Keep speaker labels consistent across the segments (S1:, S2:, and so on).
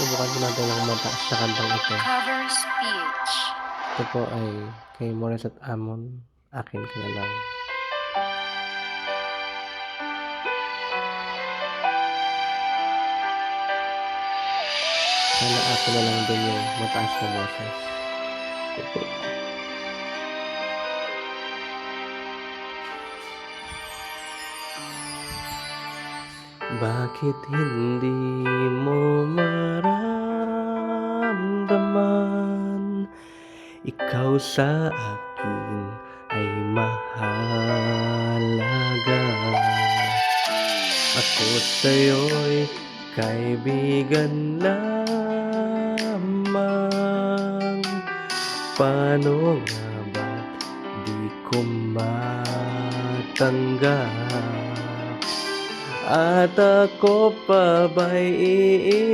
S1: Subukan ko natin ng mataas na kantang ito.
S2: Covers PH.
S1: Ito po ay kay Morris at Amon, Akin Ka Na Lang. Sana ako na lang din yung mataas na boses. Bakit hindi mo maramdaman? Ikaw sa akin ay mahalaga. Ako sa'yo'y kaibigan lamang. Paano nga ba't di ko matanggap? At ako pa ba'y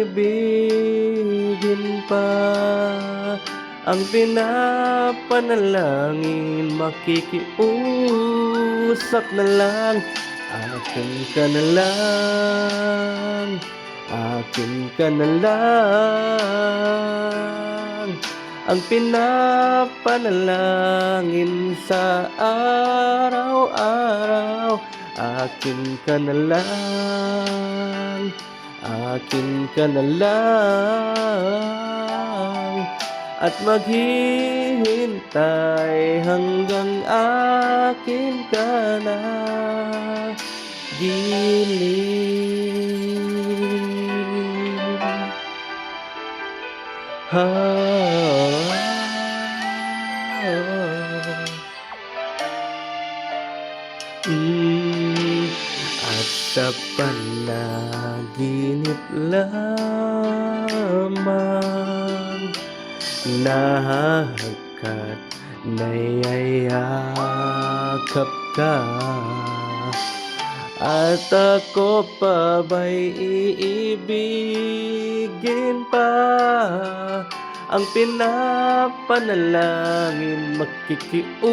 S1: iibigin pa? Ang pinapanalangin, makikiusap na lang. Akin ka na lang, akin ka na lang. Ang pinapanalangin sa araw-araw. Akin ka na lang, akin ka na lang. At maghihintay hanggang akin ka na gilid. At sa panaginip lamang nahahagkat, nayayakap ka. At ako pa ba'y iibigin pa? Ang pinapanalangin, makikiusap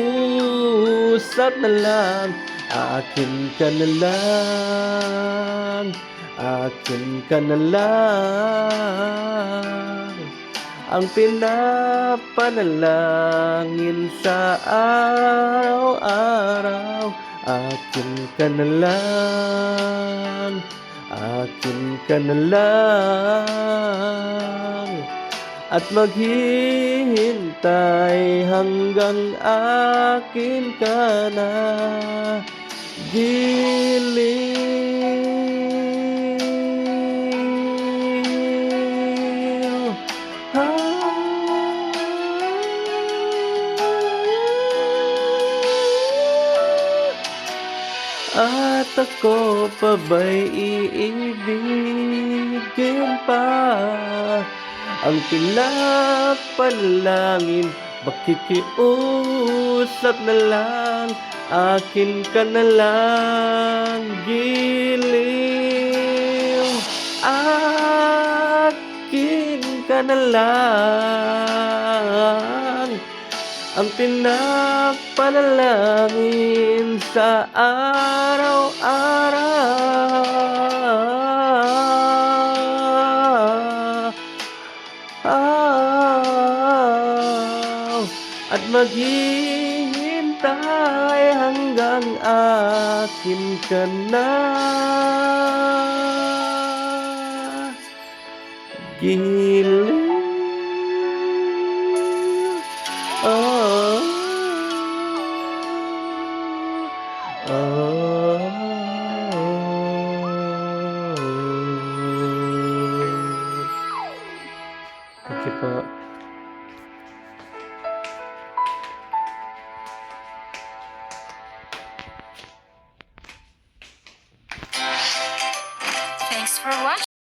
S1: na lang. Akin ka na lang, akin ka na lang. Ang pinapanalangin sa araw-araw. Akin ka na lang, akin ka na lang. At maghihintay hanggang akin ka na giliw. At ako pa ba'y iibigin pa? Ang pinapanalangin, makikiusap na lang. Akin ka na lang, giliw. Akin ka na lang. Ang pinapanalangin sa araw-araw. At maghihintay hanggang akin ka na giliw. Thank you po.
S2: Thanks for watching.